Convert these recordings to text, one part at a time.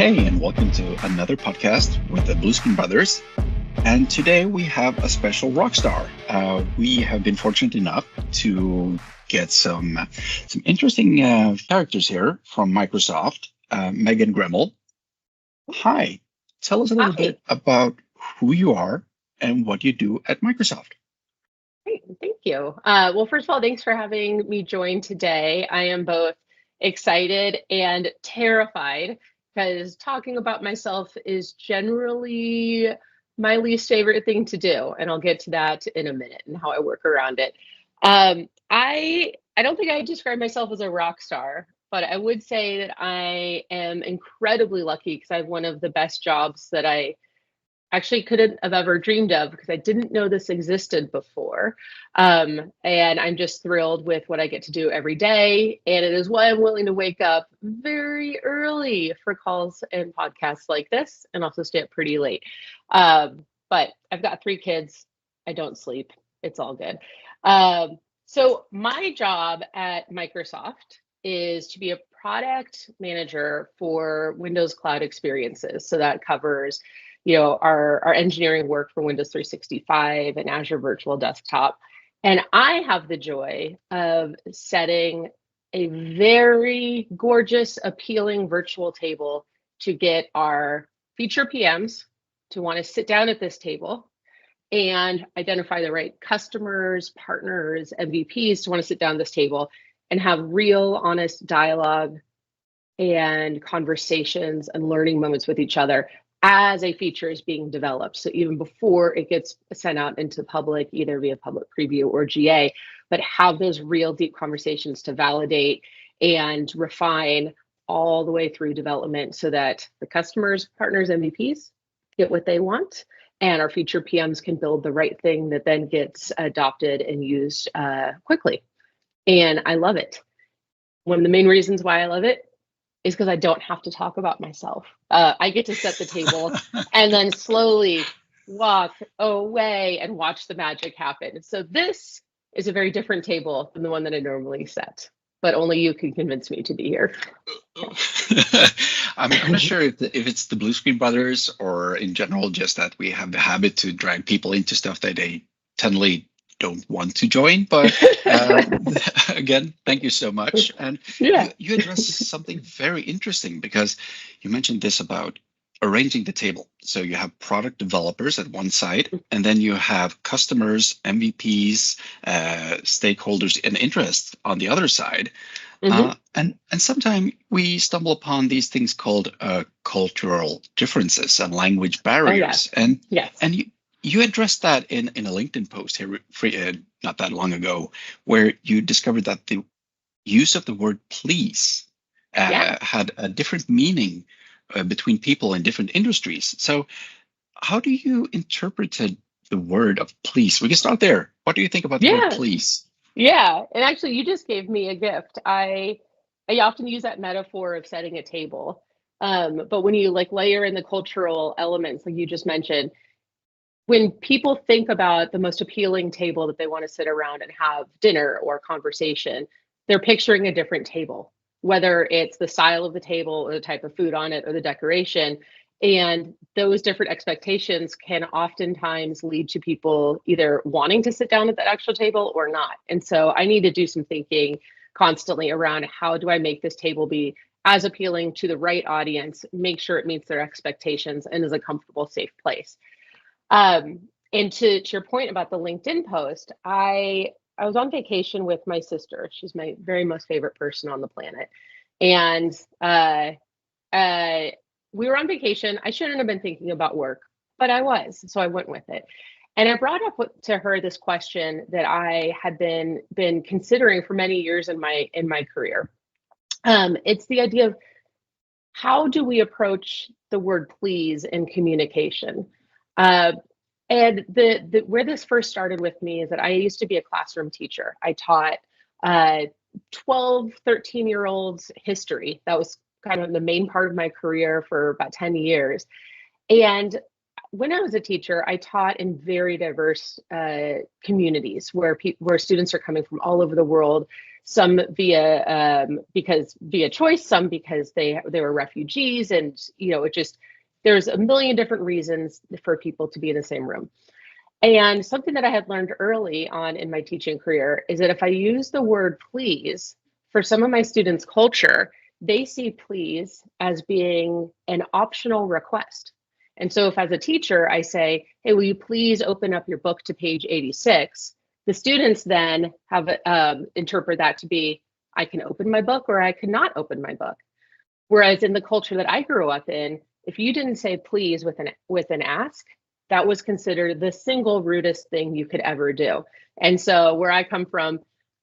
Hey, and welcome to another podcast with the Blueskin Brothers. And today we have a special rock star. We have been fortunate enough to get some interesting characters here from Microsoft. Megan Gremmell. Hi, tell us a little Hi. bit about who you are and what you do at Microsoft. Great, thank you. Well, first of all, thanks for having me join today. I am both excited and terrified because talking about myself is generally my least favorite thing to do, and I'll get to that in a minute and how I work around it. I don't think I describe myself as a rock star, but I would say that I am incredibly lucky because I have one of the best jobs that I actually couldn't have ever dreamed of because I didn't know this existed before. And I'm just thrilled with what I get to do every day. And it is why I'm willing to wake up very early for calls and podcasts like this and also stay up pretty late. But I've got 3 kids. I don't sleep. It's all good. So my job at Microsoft is to be a product manager for Windows Cloud experiences. So that covers our engineering work for Windows 365 and Azure Virtual Desktop. And I have the joy of setting a very gorgeous, appealing virtual table to get our feature PMs to want to sit down at this table and identify the right customers, partners, MVPs to want to sit down at this table and have real, honest dialogue and conversations and learning moments with each other as a feature is being developed. So even before it gets sent out into public, either via public preview or GA, but have those real deep conversations to validate and refine all the way through development so that the customers, partners, MVPs get what they want and our future PMs can build the right thing that then gets adopted and used quickly. And I love it. One of the main reasons why I love it is because I don't have to talk about myself. I get to set the table and then slowly walk away and watch the magic happen. So this is a very different table than the one that I normally set, but only you can convince me to be here. I'm not sure if it's the Blueskin Brothers or in general just that we have the habit to drag people into stuff that they totally don't want to join, but again, thank you so much. And Yeah. you address something very interesting because you mentioned this about arranging the table. So you have product developers at one side, and then you have customers, MVPs, stakeholders, and interests on the other side. And sometimes we stumble upon these things called cultural differences and language barriers. Oh, yes. And you addressed that in a LinkedIn post here not that long ago, where you discovered that the use of the word please had a different meaning between people in different industries. So how do you interpret the word of please? We can start there. What do you think about the word please? Yeah, and actually you just gave me a gift. I often use that metaphor of setting a table. But when you layer in the cultural elements, like you just mentioned, when people think about the most appealing table that they want to sit around and have dinner or conversation, they're picturing a different table, whether it's the style of the table or the type of food on it or the decoration. And those different expectations can oftentimes lead to people either wanting to sit down at that actual table or not. And so I need to do some thinking constantly around how do I make this table be as appealing to the right audience, make sure it meets their expectations and is a comfortable, safe place. And to your point about the LinkedIn post, I was on vacation with my sister. She's my very most favorite person on the planet. And we were on vacation. I shouldn't have been thinking about work, but I was, so I went with it. And I brought up to her this question that I had been considering for many years in my career. It's the idea of how do we approach the word please in communication? And where this first started with me is that I used to be a classroom teacher. I taught 12, 13-year-olds history. That was kind of the main part of my career for about 10 years. And when I was a teacher, I taught in very diverse communities where students are coming from all over the world. Some via choice, some because they were refugees, and there's a million different reasons for people to be in the same room. And something that I had learned early on in my teaching career is that if I use the word please for some of my students' culture, they see please as being an optional request. And so if as a teacher, I say, hey, will you please open up your book to page 86? The students then have interpret that to be, I can open my book or I cannot open my book. Whereas in the culture that I grew up in, if you didn't say please with an ask, that was considered the single rudest thing you could ever do. And so where I come from,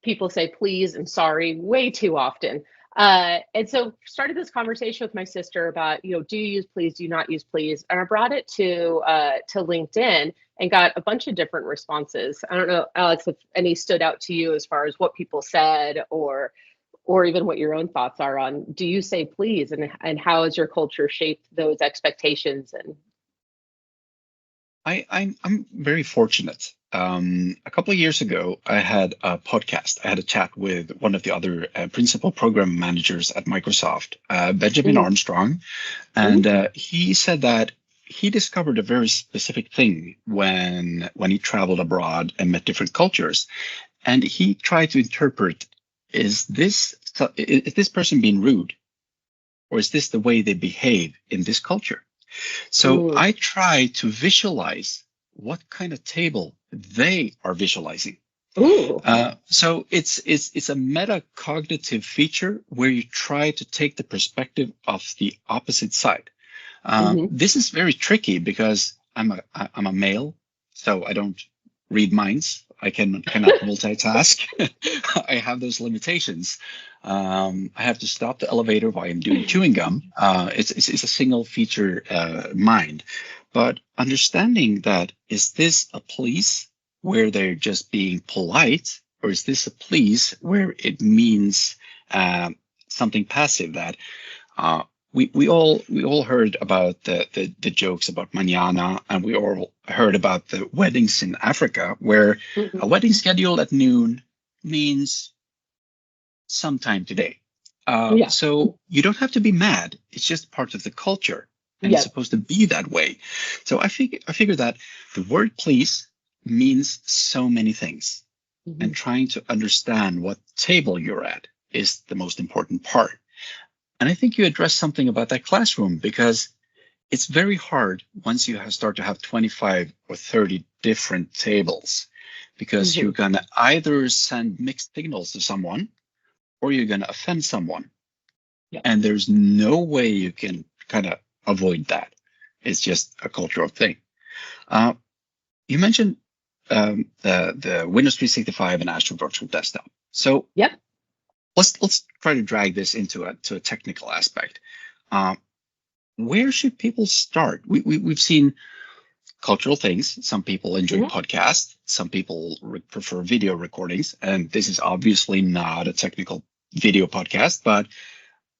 people say please and sorry way too often. And so started this conversation with my sister about, do you use please, do you not use please? And I brought it to LinkedIn and got a bunch of different responses. I don't know, Alex, if any stood out to you as far as what people said or even what your own thoughts are on, do you say please, and how has your culture shaped those expectations? And I'm very fortunate. A couple of years ago, I had a podcast. I had a chat with one of the other principal program managers at Microsoft, Benjamin Armstrong, and he said that he discovered a very specific thing when he traveled abroad and met different cultures, and he tried to interpret: is this person being rude, or is this the way they behave in this culture? So I try to visualize what kind of table they are visualizing. So it's a metacognitive feature where you try to take the perspective of the opposite side. This is very tricky because I'm a male, so I don't read minds. I cannot multitask. I have those limitations. I have to stop the elevator while I'm doing chewing gum. It's a single feature mind. But understanding that, is this a please where they're just being polite, or is this a please where it means something passive? That we all heard about the jokes about mañana, and we all heard about the weddings in Africa, where a wedding scheduled at noon means sometime today. So you don't have to be mad. It's just part of the culture, and it's supposed to be that way. So I figure that the word please means so many things, and trying to understand what table you're at is the most important part. And I think you addressed something about that classroom, because it's very hard once you start to have 25 or 30 different tables, because you're going to either send mixed signals to someone, or you're going to offend someone. And there's no way you can kind of avoid that. It's just a cultural thing. You mentioned the Windows 365 and Azure Virtual Desktop. So let's try to drag this into a technical aspect. Where should people start? We've seen cultural things. Some people enjoy podcasts. Some people prefer video recordings. And this is obviously not a technical video podcast, but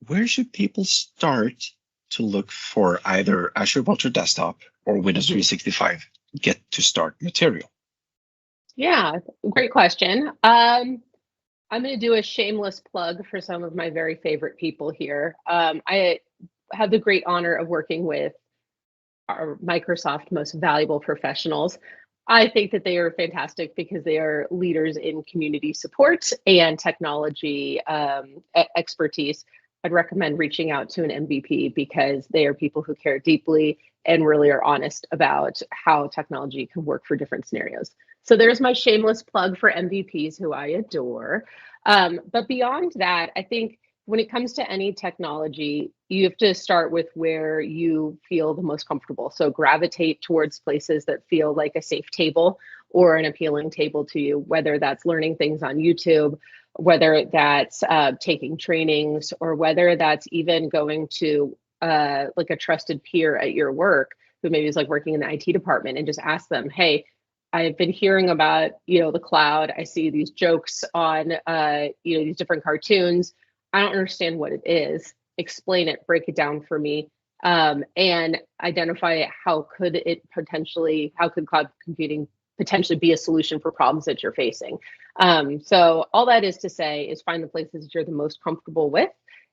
where should people start to look for either Azure Virtual Desktop or Windows 365 get to start material? Yeah, great question. I'm going to do a shameless plug for some of my very favorite people here. I have the great honor of working with our Microsoft most valuable professionals. I think that they are fantastic because they are leaders in community support and technology expertise. I'd recommend reaching out to an MVP because they are people who care deeply and really are honest about how technology can work for different scenarios. So there's my shameless plug for MVPs who I adore. But beyond that, I think when it comes to any technology, you have to start with where you feel the most comfortable. So gravitate towards places that feel like a safe table or an appealing table to you, whether that's learning things on YouTube, whether that's taking trainings, or whether that's even going to like a trusted peer at your work who maybe is like working in the IT department, and just ask them, hey, I've been hearing about, the cloud. I see these jokes on, these different cartoons. I don't understand what it is. Explain it, break it down for me. and identify how could cloud computing potentially be a solution for problems that you're facing. So all that is to say is find the places that you're the most comfortable with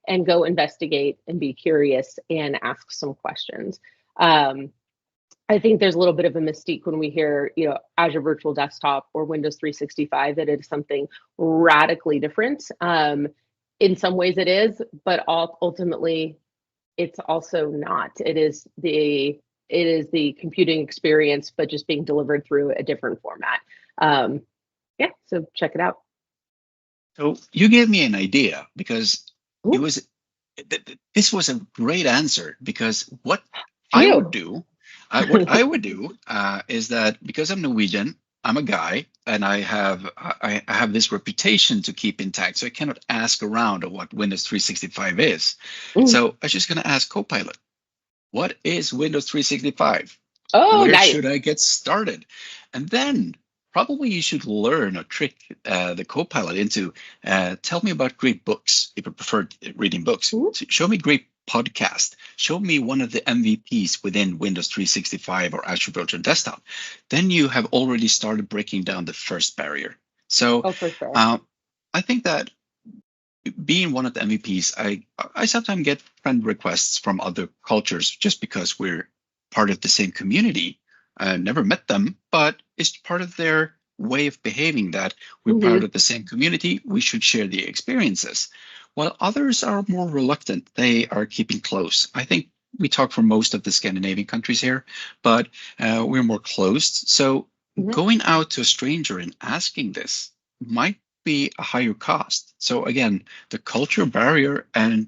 and go investigate and be curious and ask some questions. I think there's a little bit of a mystique when we hear, Azure Virtual Desktop or Windows 365, that it is something radically different. In some ways it is, but ultimately it's also not. It is the computing experience, but just being delivered through a different format. So check it out. So you gave me an idea, because Ooh. this was a great answer, because what Phew. I would do is that, because I'm Norwegian, I'm a guy, and I have this reputation to keep intact, so I cannot ask around of what Windows 365 is. So I was just going to ask Copilot, what is Windows 365? Where nice. should I get started? And then probably you should learn or trick the Copilot into tell me about great books, if you prefer reading books. Show me great podcast. Show me one of the MVPs within Windows 365 or Azure Virtual Desktop. Then you have already started breaking down the first barrier. So for sure. I think that being one of the MVPs, I sometimes get friend requests from other cultures just because we're part of the same community. I never met them, but it's part of their way of behaving that we're part of the same community. We should share the experiences. While others are more reluctant, they are keeping close. I think we talk for most of the Scandinavian countries here, but we're more closed. So going out to a stranger and asking this might be a higher cost. So again, the cultural barrier and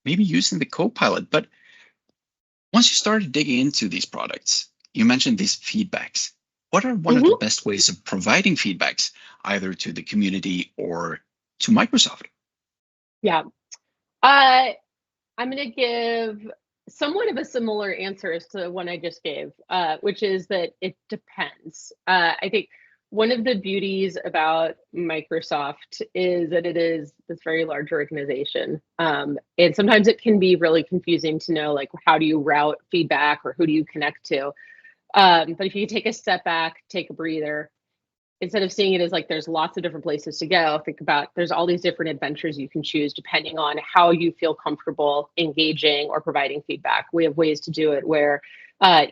maybe using the Copilot. But once you started digging into these products, you mentioned these feedbacks. What are one of the best ways of providing feedbacks, either to the community or to Microsoft? Yeah. I'm going to give somewhat of a similar answer as to the one I just gave, which is that it depends. I think one of the beauties about Microsoft is that it is this very large organization. And sometimes it can be really confusing to know, like, how do you route feedback or who do you connect to? But if you take a step back, take a breather, instead of seeing it as like there's lots of different places to go, think about there's all these different adventures you can choose depending on how you feel comfortable engaging or providing feedback. We have ways to do it where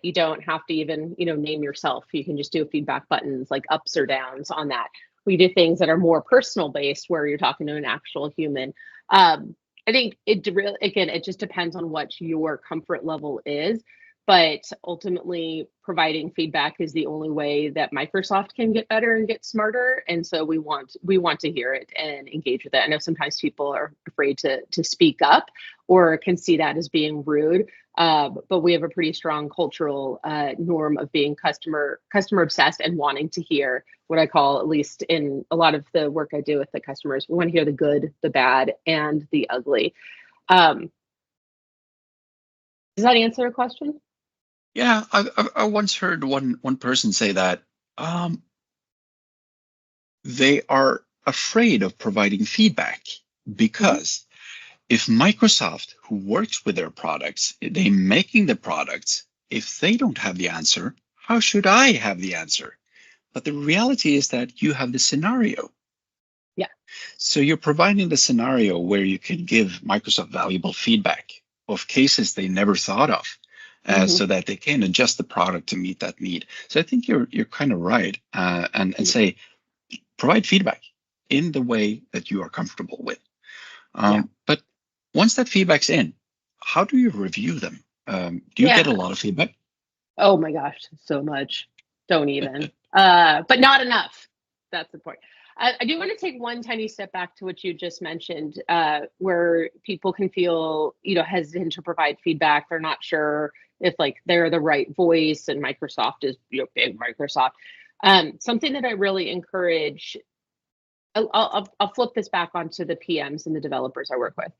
you don't have to even name yourself. You can just do feedback buttons like ups or downs on that. We do things that are more personal based where you're talking to an actual human. I think it just depends on what your comfort level is. But ultimately, providing feedback is the only way that Microsoft can get better and get smarter. And so we want to hear it and engage with it. I know sometimes people are afraid to speak up or can see that as being rude. But we have a pretty strong cultural norm of being customer obsessed and wanting to hear what I call, at least in a lot of the work I do with the customers, we want to hear the good, the bad, and the ugly. Does that answer a question? Yeah, I once heard one person say that they are afraid of providing feedback because if Microsoft, who works with their products, they making the products, if they don't have the answer, how should I have the answer? But the reality is that you have the scenario. Yeah. So you're providing the scenario where you can give Microsoft valuable feedback of cases they never thought of. So that they can adjust the product to meet that need. So I think you're kind of right, and say provide feedback in the way that you are comfortable with. But once that feedback's in, how do you review them? Do you get a lot of feedback? Oh my gosh, so much. Don't even. But not enough. That's the point. I do want to take one tiny step back to what you just mentioned, where people can feel, hesitant to provide feedback. They're not sure if like they're the right voice, and Microsoft is big Microsoft. Something that I really encourage, I'll flip this back onto the PMs and the developers I work with,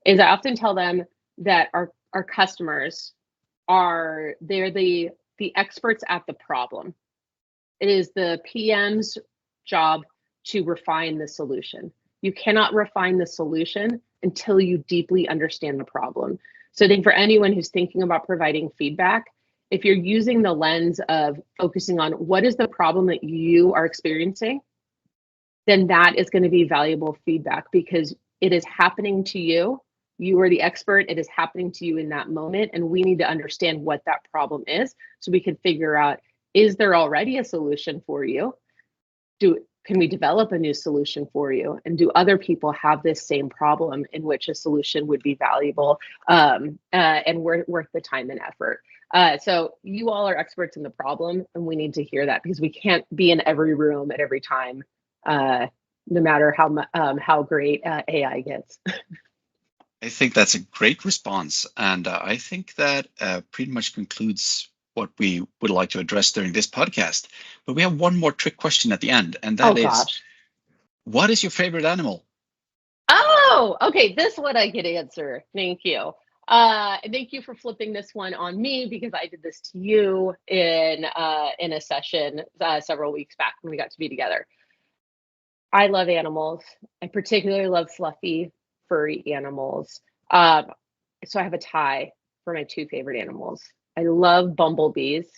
is I often tell them that our customers they're the experts at the problem. It is the PM's job to refine the solution. You cannot refine the solution until you deeply understand the problem. So I think for anyone who's thinking about providing feedback, if you're using the lens of focusing on what is the problem that you are experiencing, then that is going to be valuable feedback because it is happening to you. You are the expert. It is happening to you in that moment. And we need to understand what that problem is so we can figure out, is there already a solution for you? Can we develop a new solution for you? And do other people have this same problem in which a solution would be valuable and worth the time and effort? So you all are experts in the problem, and we need to hear that because we can't be in every room at every time, no matter how great AI gets. I think that's a great response. And I think that pretty much concludes what we would like to address during this podcast. But we have one more trick question at the end, and that is, what is your favorite animal? Oh, okay. This one I can answer. Thank you. Thank you for flipping this one on me because I did this to you in a session several weeks back when we got to be together. I love animals. I particularly love fluffy, furry animals. So I have a tie for my two favorite animals. I love bumblebees.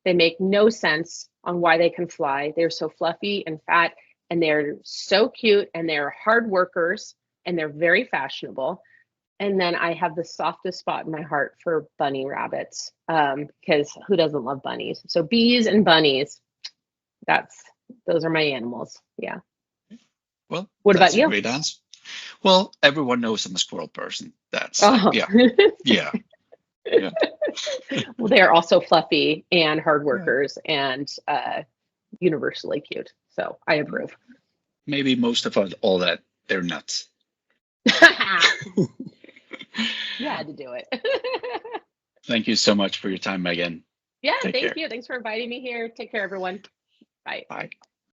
They make no sense on why they can fly. They're so fluffy and fat, and they're so cute, and they're hard workers, and they're very fashionable. And then I have the softest spot in my heart for bunny rabbits, because who doesn't love bunnies? So bees and bunnies, those are my animals. Yeah. Well, what that's about you? A great answer. Well, everyone knows I'm a squirrel person. That's yeah. Yeah. Well, they are also fluffy and hard workers and universally cute. So I approve. Maybe most of all that they're nuts. You had to do it. Thank you so much for your time, Megan. Yeah, thank you. Thanks for inviting me here. Take care, everyone. Bye. Bye.